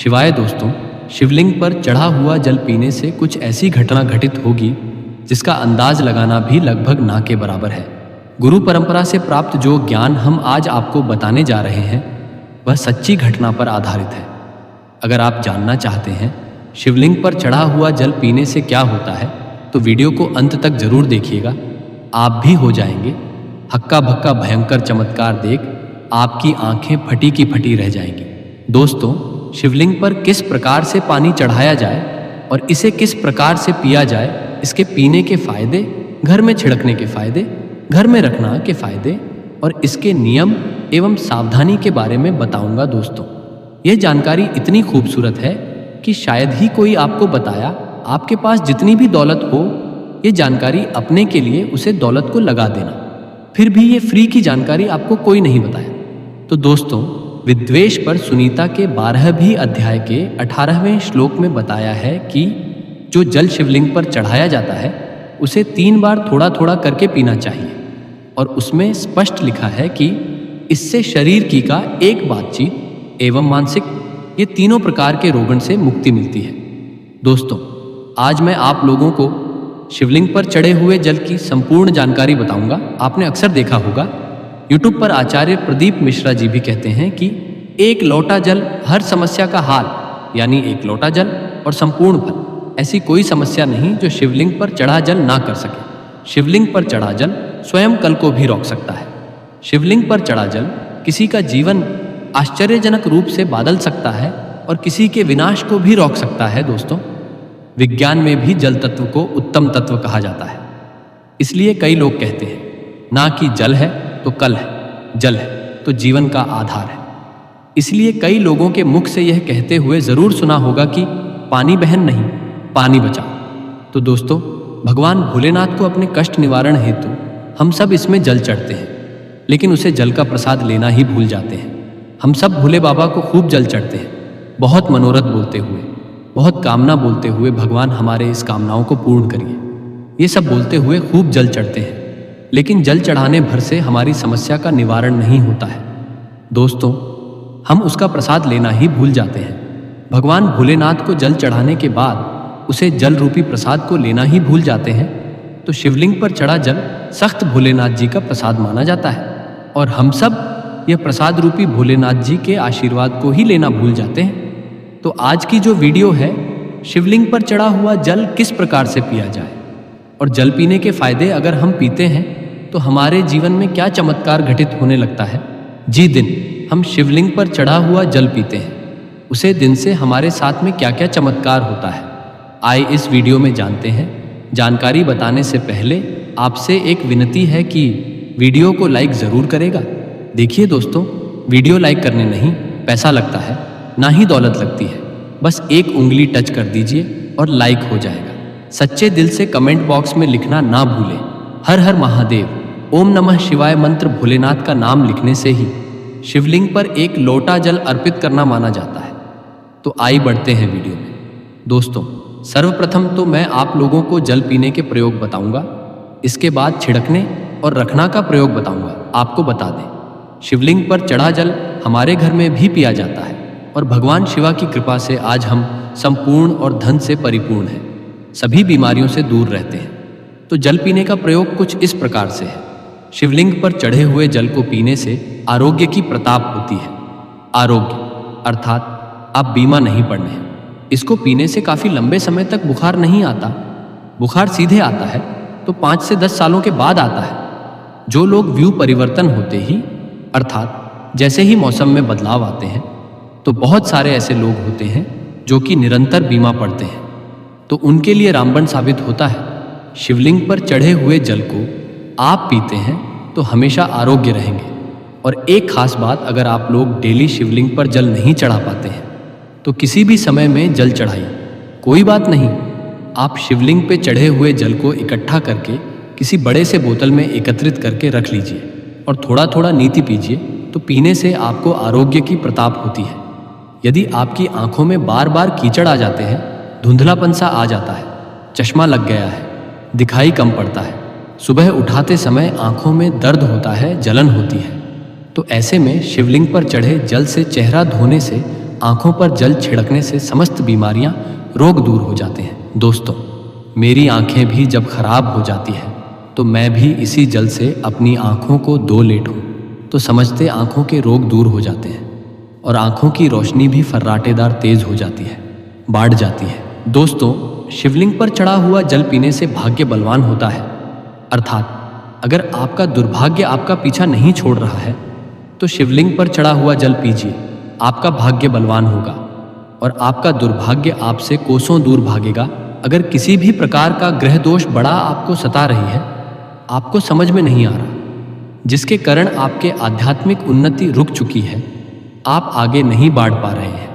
शिवाय दोस्तों, शिवलिंग पर चढ़ा हुआ जल पीने से कुछ ऐसी घटना घटित होगी जिसका अंदाज लगाना भी लगभग ना के बराबर है। गुरु परंपरा से प्राप्त जो ज्ञान हम आज आपको बताने जा रहे हैं वह सच्ची घटना पर आधारित है। अगर आप जानना चाहते हैं शिवलिंग पर चढ़ा हुआ जल पीने से क्या होता है तो वीडियो को अंत तक जरूर देखिएगा। आप भी हो जाएंगे हक्का भक्का भयंकर चमत्कार देख आपकी आंखें फटी की फटी रह जाएंगी। दोस्तों, शिवलिंग पर किस प्रकार से पानी चढ़ाया जाए और इसे किस प्रकार से पिया जाए, इसके पीने के फायदे, घर में छिड़कने के फायदे, घर में रखना के फायदे और इसके नियम एवं सावधानी के बारे में बताऊंगा। दोस्तों, यह जानकारी इतनी खूबसूरत है कि शायद ही कोई आपको बताया। आपके पास जितनी भी दौलत हो, ये जानकारी अपने के लिए उसे दौलत को लगा देना, फिर भी ये फ्री की जानकारी आपको कोई नहीं बताया। तो दोस्तों, विद्वेष पर सुनीता के 12वें अध्याय के 18वें श्लोक में बताया है कि जो जल शिवलिंग पर चढ़ाया जाता है उसे 3 बार थोड़ा थोड़ा करके पीना चाहिए और उसमें स्पष्ट लिखा है कि इससे शरीर की का एक बातचीत एवं मानसिक, ये तीनों प्रकार के रोगन से मुक्ति मिलती है। दोस्तों, आज मैं आप लोगों को शिवलिंग पर चढ़े हुए जल की संपूर्ण जानकारी बताऊंगा। आपने अक्सर देखा होगा यूट्यूब पर आचार्य प्रदीप मिश्रा जी भी कहते हैं कि एक लोटा जल हर समस्या का हाल, यानी एक लोटा जल और संपूर्ण फल। ऐसी कोई समस्या नहीं जो शिवलिंग पर चढ़ा जल ना कर सके। शिवलिंग पर चढ़ा जल स्वयं कल को भी रोक सकता है। शिवलिंग पर चढ़ा जल किसी का जीवन आश्चर्यजनक रूप से बादल सकता है और किसी के विनाश को भी रोक सकता है। दोस्तों, विज्ञान में भी जल तत्व को उत्तम तत्व कहा जाता है। इसलिए कई लोग कहते हैं ना कि जल है तो कल है, जल है तो जीवन का आधार है। इसलिए कई लोगों के मुख से यह कहते हुए जरूर सुना होगा कि पानी बहन नहीं, पानी बचाओ। तो दोस्तों, भगवान भोलेनाथ को अपने कष्ट निवारण हेतु हम सब इसमें जल चढ़ते हैं, लेकिन उसे जल का प्रसाद लेना ही भूल जाते हैं। हम सब भोले बाबा को खूब जल चढ़ते हैं, बहुत मनोरथ बोलते हुए, बहुत कामना बोलते हुए, भगवान हमारे इस कामनाओं को पूर्ण करिए, ये सब बोलते हुए खूब जल चढ़ते हैं। लेकिन जल चढ़ाने भर से हमारी समस्या का निवारण नहीं होता है। दोस्तों, हम उसका प्रसाद लेना ही भूल जाते हैं। भगवान भोलेनाथ को जल चढ़ाने के बाद उसे जल रूपी प्रसाद को लेना ही भूल जाते हैं। तो शिवलिंग पर चढ़ा जल सख्त भोलेनाथ जी का प्रसाद माना जाता है और हम सब यह प्रसाद रूपी भोलेनाथ जी के आशीर्वाद को ही लेना भूल जाते हैं। तो आज की जो वीडियो है, शिवलिंग पर चढ़ा हुआ जल किस प्रकार से पिया जाए और जल पीने के फायदे अगर हम पीते हैं तो हमारे जीवन में क्या चमत्कार घटित होने लगता है। जी दिन हम शिवलिंग पर चढ़ा हुआ जल पीते हैं, उसे दिन से हमारे साथ में क्या क्या चमत्कार होता है, आइए इस वीडियो में जानते हैं। जानकारी बताने से पहले आपसे एक विनती है कि वीडियो को लाइक ज़रूर करेगा। देखिए दोस्तों, वीडियो लाइक करने नहीं पैसा लगता है, ना ही दौलत लगती है। बस एक उंगली टच कर दीजिए और लाइक हो जाएगा। सच्चे दिल से कमेंट बॉक्स में लिखना ना भूलें, हर हर महादेव, ओम नमः शिवाय मंत्र भोलेनाथ का नाम लिखने से ही शिवलिंग पर एक लोटा जल अर्पित करना माना जाता है। तो आइए बढ़ते हैं वीडियो में। दोस्तों, सर्वप्रथम तो मैं आप लोगों को जल पीने के प्रयोग बताऊंगा, इसके बाद छिड़कने और रखना का प्रयोग बताऊंगा। आपको बता दें, शिवलिंग पर चढ़ा जल हमारे घर में भी पिया जाता है और भगवान शिवा की कृपा से आज हम संपूर्ण और धन से परिपूर्ण हैं, सभी बीमारियों से दूर रहते हैं। तो जल पीने का प्रयोग कुछ इस प्रकार से है। शिवलिंग पर चढ़े हुए जल को पीने से आरोग्य की प्रताप होती है। आरोग्य अर्थात आप बीमार नहीं पड़ने हैं। इसको पीने से काफ़ी लंबे समय तक बुखार नहीं आता। बुखार सीधे आता है तो 5 से 10 सालों के बाद आता है। जो लोग व्यू परिवर्तन होते ही, अर्थात जैसे ही मौसम में बदलाव आते हैं, तो बहुत सारे ऐसे लोग होते हैं जो कि निरंतर बीमार पड़ते हैं। तो उनके लिए रामबाण साबित होता है। शिवलिंग पर चढ़े हुए जल को आप पीते हैं तो हमेशा आरोग्य रहेंगे। और एक खास बात, अगर आप लोग डेली शिवलिंग पर जल नहीं चढ़ा पाते हैं तो किसी भी समय में जल चढ़ाइए, कोई बात नहीं। आप शिवलिंग पे चढ़े हुए जल को इकट्ठा करके किसी बड़े से बोतल में एकत्रित करके रख लीजिए और थोड़ा थोड़ा नीति पीजिए। तो पीने से आपको आरोग्य की प्रताप होती है। यदि आपकी आंखों में बार बार कीचड़ आ जाते हैं, धुंधलापन सा आ जाता है, चश्मा लग गया है, दिखाई कम पड़ता है, सुबह उठाते समय आंखों में दर्द होता है, जलन होती है, तो ऐसे में शिवलिंग पर चढ़े जल से चेहरा धोने से आंखों पर जल छिड़कने से समस्त बीमारियां, रोग दूर हो जाते हैं। दोस्तों, मेरी आंखें भी जब खराब हो जाती है तो मैं भी इसी जल से अपनी आंखों को धो लेटूं तो समझते आंखों के रोग दूर हो जाते हैं और आंखों की रोशनी भी फर्राटेदार तेज हो जाती है, बढ़ जाती है। दोस्तों, शिवलिंग पर चढ़ा हुआ जल पीने से भाग्य बलवान होता है। अर्थात अगर आपका दुर्भाग्य आपका पीछा नहीं छोड़ रहा है तो शिवलिंग पर चढ़ा हुआ जल पीजिए, आपका भाग्य बलवान होगा और आपका दुर्भाग्य आपसे कोसों दूर भागेगा। अगर किसी भी प्रकार का ग्रह दोष बड़ा आपको सता रही है, आपको समझ में नहीं आ रहा, जिसके कारण आपके आध्यात्मिक उन्नति रुक चुकी है, आप आगे नहीं बढ़ पा रहे हैं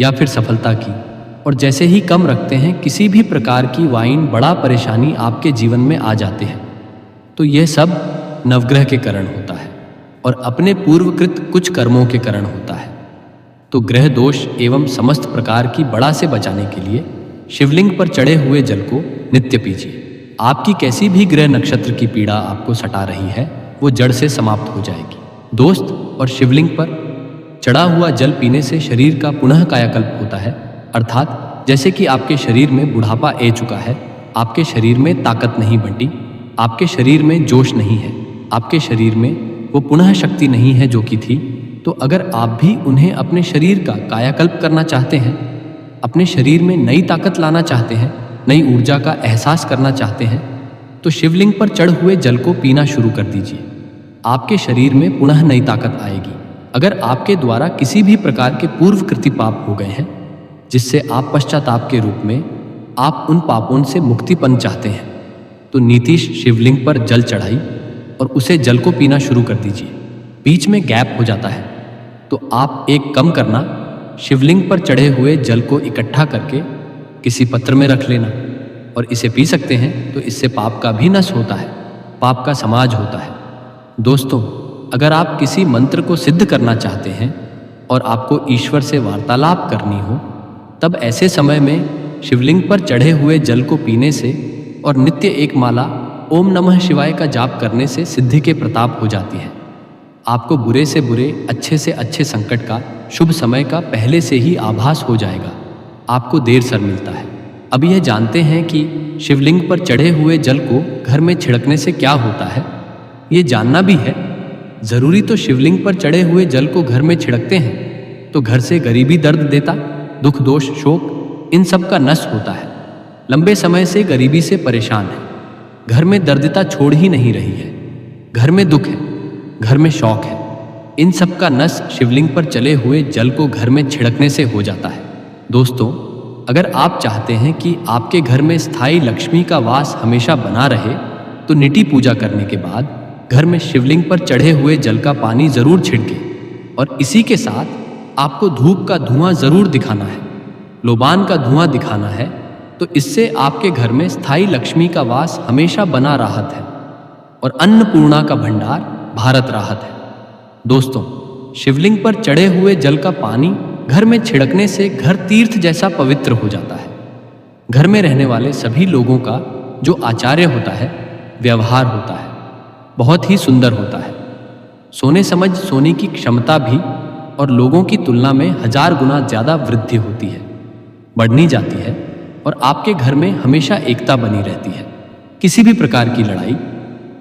या फिर सफलता की, और जैसे ही कम रखते हैं किसी भी प्रकार की वाइन बड़ा परेशानी आपके जीवन में आ जाते हैं, तो यह सब नवग्रह के कारण होता है और अपने पूर्वकृत कुछ कर्मों के कारण होता है। तो ग्रह दोष एवं समस्त प्रकार की बड़ा से बचाने के लिए शिवलिंग पर चढ़े हुए जल को नित्य पीजिए। आपकी कैसी भी ग्रह नक्षत्र की पीड़ा आपको सता रही है वो जड़ से समाप्त हो जाएगी। दोस्त, और शिवलिंग पर चढ़ा हुआ जल पीने से शरीर का पुनः कायाकल्प होता है। अर्थात जैसे कि आपके शरीर में बुढ़ापा आ चुका है, आपके शरीर में ताकत नहीं बंटी, आपके शरीर में जोश नहीं है, आपके शरीर में वो पुनः शक्ति नहीं है जो कि थी, तो अगर आप भी उन्हें अपने शरीर का कायाकल्प करना चाहते हैं, अपने शरीर में नई ताकत लाना चाहते हैं, नई ऊर्जा का एहसास करना चाहते हैं, तो शिवलिंग पर चढ़ हुए जल को पीना शुरू कर दीजिए। आपके शरीर में पुनः नई ताकत आएगी। अगर आपके द्वारा किसी भी प्रकार के पूर्व कृति पाप हो गए हैं जिससे आप पश्चाताप के रूप में आप उन पापों से मुक्तिपन चाहते हैं, तो नीतीश शिवलिंग पर जल चढ़ाई और उसे जल को पीना शुरू कर दीजिए। बीच में गैप हो जाता है तो आप एक कम करना, शिवलिंग पर चढ़े हुए जल को इकट्ठा करके किसी पत्र में रख लेना और इसे पी सकते हैं, तो इससे पाप का भी नाश होता है, पाप का समाज होता है। दोस्तों, अगर आप किसी मंत्र को सिद्ध करना चाहते हैं और आपको ईश्वर से वार्तालाप करनी हो, तब ऐसे समय में शिवलिंग पर चढ़े हुए जल को पीने से और नित्य एक माला ओम नमः शिवाय का जाप करने से सिद्धि के प्रताप हो जाती है। आपको बुरे से बुरे, अच्छे से अच्छे संकट का, शुभ समय का पहले से ही आभास हो जाएगा, आपको देर सर मिलता है। अब यह जानते हैं कि शिवलिंग पर चढ़े हुए जल को घर में छिड़कने से क्या होता है, ये जानना भी है। जरूरी तो शिवलिंग पर चढ़े हुए जल को घर में छिड़कते हैं तो घर से गरीबी, दर्द देता, दुख, दोष, शोक, इन सब का नष्ट होता है। लंबे समय से गरीबी से परेशान है, घर में दर्दिता छोड़ ही नहीं रही है, घर में दुख है, घर में शौक है, इन सब का नष्ट शिवलिंग पर चले हुए जल को घर में छिड़कने से हो जाता है। दोस्तों, अगर आप चाहते हैं कि आपके घर में स्थायी लक्ष्मी का वास हमेशा बना रहे, तो निटी पूजा करने के बाद घर में शिवलिंग पर चढ़े हुए जल का पानी जरूर छिड़के और इसी के साथ आपको धूप का धुआं जरूर दिखाना है, लोबान का धुआं दिखाना है, तो इससे आपके घर में स्थायी लक्ष्मी का वास हमेशा बना राहत है और अन्नपूर्णा का भंडार भारत राहत है। दोस्तों, शिवलिंग पर चढ़े हुए जल का पानी घर में छिड़कने से घर तीर्थ जैसा पवित्र हो जाता है। घर में रहने वाले सभी लोगों का जो आचार्य होता है, व्यवहार होता है, बहुत ही सुंदर होता है। सोने समझ सोने की क्षमता भी और लोगों की तुलना में 1000 गुना ज़्यादा वृद्धि होती है, बढ़नी जाती है और आपके घर में हमेशा एकता बनी रहती है। किसी भी प्रकार की लड़ाई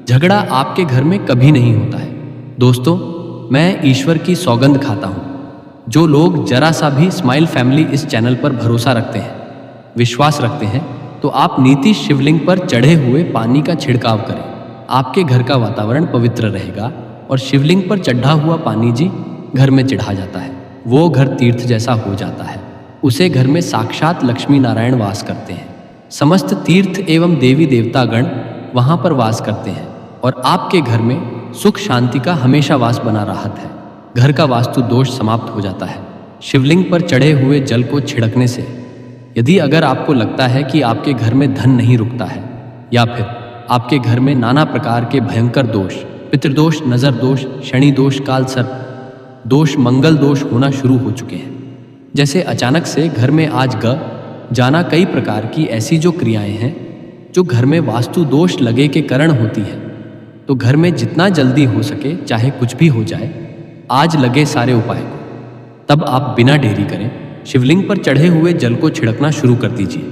झगड़ा आपके घर में कभी नहीं होता है। दोस्तों, मैं ईश्वर की सौगंध खाता हूँ, जो लोग जरा सा भी स्माइल फैमिली इस चैनल पर भरोसा रखते हैं, विश्वास रखते हैं, तो आप नीति शिवलिंग पर चढ़े हुए पानी का छिड़काव करें। आपके घर का वातावरण पवित्र रहेगा और शिवलिंग पर चढ़ा हुआ पानी जी घर में चढ़ा जाता है, वो घर तीर्थ जैसा हो जाता है। उसे घर में साक्षात लक्ष्मी नारायण वास करते हैं। समस्त तीर्थ एवं देवी देवतागण वहाँ पर वास करते हैं और आपके घर में सुख शांति का हमेशा वास बना रहता है। घर का वास्तु दोष समाप्त हो जाता है शिवलिंग पर चढ़े हुए जल को छिड़कने से। यदि अगर आपको लगता है कि आपके घर में धन नहीं रुकता है या फिर आपके घर में नाना प्रकार के भयंकर दोष, पितृदोष, नज़र दोष, शनि दोष, काल सर्प दोष, मंगल दोष होना शुरू हो चुके हैं, जैसे अचानक से घर में आज जाना, कई प्रकार की ऐसी जो क्रियाएं हैं जो घर में वास्तु दोष लगे के कारण होती हैं, तो घर में जितना जल्दी हो सके, चाहे कुछ भी हो जाए, आज लगे सारे उपाय को, तब आप बिना देरी करें शिवलिंग पर चढ़े हुए जल को छिड़कना शुरू कर दीजिए।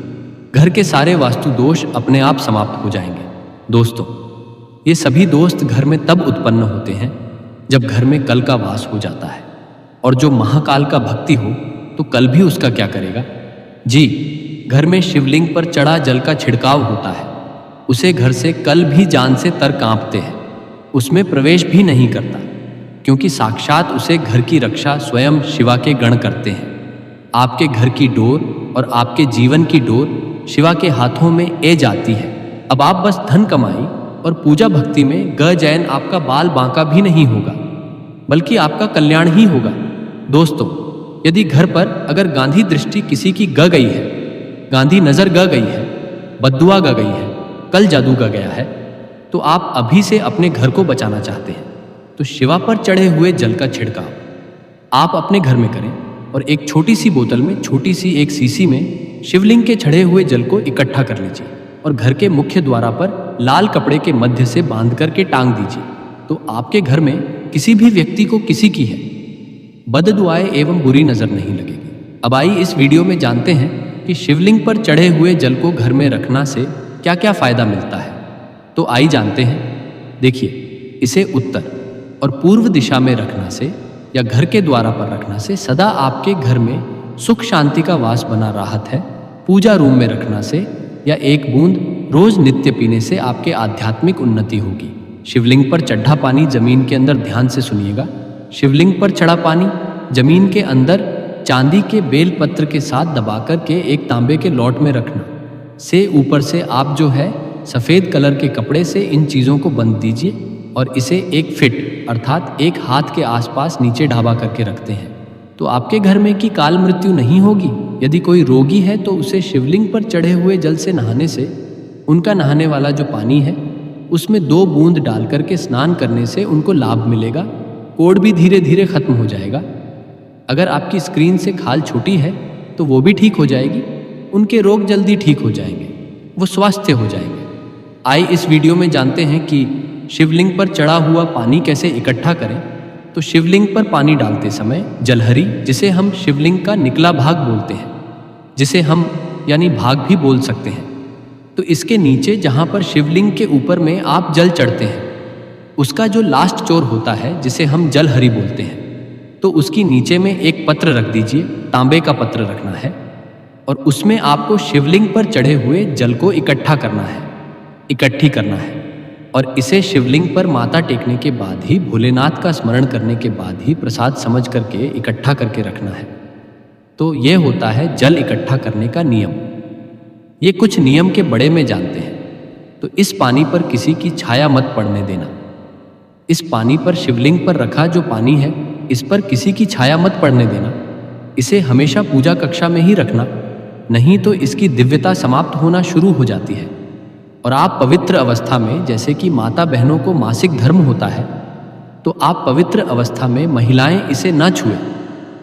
घर के सारे वास्तु दोष अपने आप समाप्त हो जाएंगे। दोस्तों, ये सभी दोस्त घर में तब उत्पन्न होते हैं जब घर में कल का वास हो जाता है, और जो महाकाल का भक्ति हो तो कल भी उसका क्या करेगा। जी, घर में शिवलिंग पर चढ़ा जल का छिड़काव होता है, उसे घर से कल भी जान से तर कांपते हैं, उसमें प्रवेश भी नहीं करता, क्योंकि साक्षात उसे घर की रक्षा स्वयं शिवा के गण करते हैं। आपके घर की डोर और आपके जीवन की डोर शिवा के हाथों में ए जाती है। अब आप बस धन कमाई और पूजा भक्ति में ग जैन आपका बाल बांका भी नहीं होगा, बल्कि आपका कल्याण ही होगा। दोस्तों, यदि घर पर अगर गांधी दृष्टि किसी की ग गई है, गांधी नजर ग गई है, बद्दुआ ग गई है, कल जादू ग गया है, तो आप अभी से अपने घर को बचाना चाहते हैं तो शिवा पर चढ़े हुए जल का छिड़काव आप अपने घर में करें, और एक छोटी सी बोतल में, छोटी सी एक सीसी में शिवलिंग के चढ़े हुए जल को इकट्ठा कर लीजिए और घर के मुख्य द्वारा पर लाल कपड़े के मध्य से बांध करके टांग दीजिए। तो आपके घर में किसी भी व्यक्ति को किसी की है बद दुआएं एवं बुरी नजर नहीं लगेगी। अब आइए इस वीडियो में जानते हैं कि शिवलिंग पर चढ़े हुए जल को घर में रखना से क्या क्या फायदा मिलता है। तो आइए जानते हैं। देखिए, इसे उत्तर और पूर्व दिशा में रखना से या घर के द्वारा पर रखना से सदा आपके घर में सुख शांति का वास बना राहत है। पूजा रूम में रखना से या एक बूंद रोज नित्य पीने से आपके आध्यात्मिक उन्नति होगी। शिवलिंग पर चढ़ा पानी जमीन के अंदर, ध्यान से सुनिएगा, शिवलिंग पर चढ़ा पानी जमीन के अंदर चांदी के बेल पत्र के साथ दबाकर के एक तांबे के लौट में रखना से ऊपर से आप जो है सफ़ेद कलर के कपड़े से इन चीज़ों को बंध दीजिए और इसे 1 फीट अर्थात 1 हाथ के आसपास नीचे ढाबा करके रखते हैं तो आपके घर में की काल मृत्यु नहीं होगी। यदि कोई रोगी है तो उसे शिवलिंग पर चढ़े हुए जल से नहाने से, उनका नहाने वाला जो पानी है उसमें 2 बूंद डाल करके स्नान करने से उनको लाभ मिलेगा। कोढ़ भी धीरे धीरे खत्म हो जाएगा। अगर आपकी स्क्रीन से खाल छोटी है तो वो भी ठीक हो जाएगी। उनके रोग जल्दी ठीक हो जाएंगे, वो स्वस्थ हो जाएंगे। आइए इस वीडियो में जानते हैं कि शिवलिंग पर चढ़ा हुआ पानी कैसे इकट्ठा करें। तो शिवलिंग पर पानी डालते समय जलहरी, जिसे हम शिवलिंग का निकला भाग बोलते हैं, जिसे हम यानी भाग भी बोल सकते हैं, तो इसके नीचे जहाँ पर शिवलिंग के ऊपर में आप जल चढ़ते हैं उसका जो लास्ट चोर होता है, जिसे हम जलहरी बोलते हैं, तो उसकी नीचे में एक पत्र रख दीजिए। तांबे का पत्र रखना है और उसमें आपको शिवलिंग पर चढ़े हुए जल को इकट्ठी करना है और इसे शिवलिंग पर माथा टेकने के बाद ही, भोलेनाथ का स्मरण करने के बाद ही प्रसाद समझ करके इकट्ठा करके रखना है। तो ये होता है जल इकट्ठा करने का नियम। ये कुछ नियम के बड़े में जानते हैं। तो इस पानी पर किसी की छाया मत पड़ने देना। इस पानी पर, शिवलिंग पर रखा जो पानी है, इस पर किसी की छाया मत पड़ने देना। इसे हमेशा पूजा कक्षा में ही रखना, नहीं तो इसकी दिव्यता समाप्त होना शुरू हो जाती है और आप पवित्र अवस्था में, जैसे कि माता बहनों को मासिक धर्म होता है, तो आप पवित्र अवस्था में महिलाएं इसे न छुएं,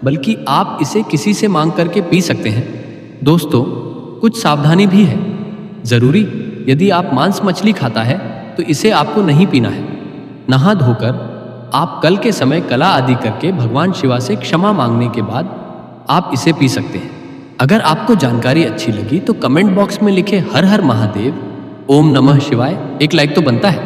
बल्कि आप इसे किसी से मांग करके पी सकते हैं। दोस्तों, कुछ सावधानी भी है जरूरी। यदि आप मांस मछली खाता है तो इसे आपको नहीं पीना है। नहा धोकर आप कल के समय कला आदि करके भगवान शिवा से क्षमा मांगने के बाद आप इसे पी सकते हैं। अगर आपको जानकारी अच्छी लगी तो कमेंट बॉक्स में लिखे हर हर महादेव, ओम नमः शिवाय एक लाइक तो बनता है।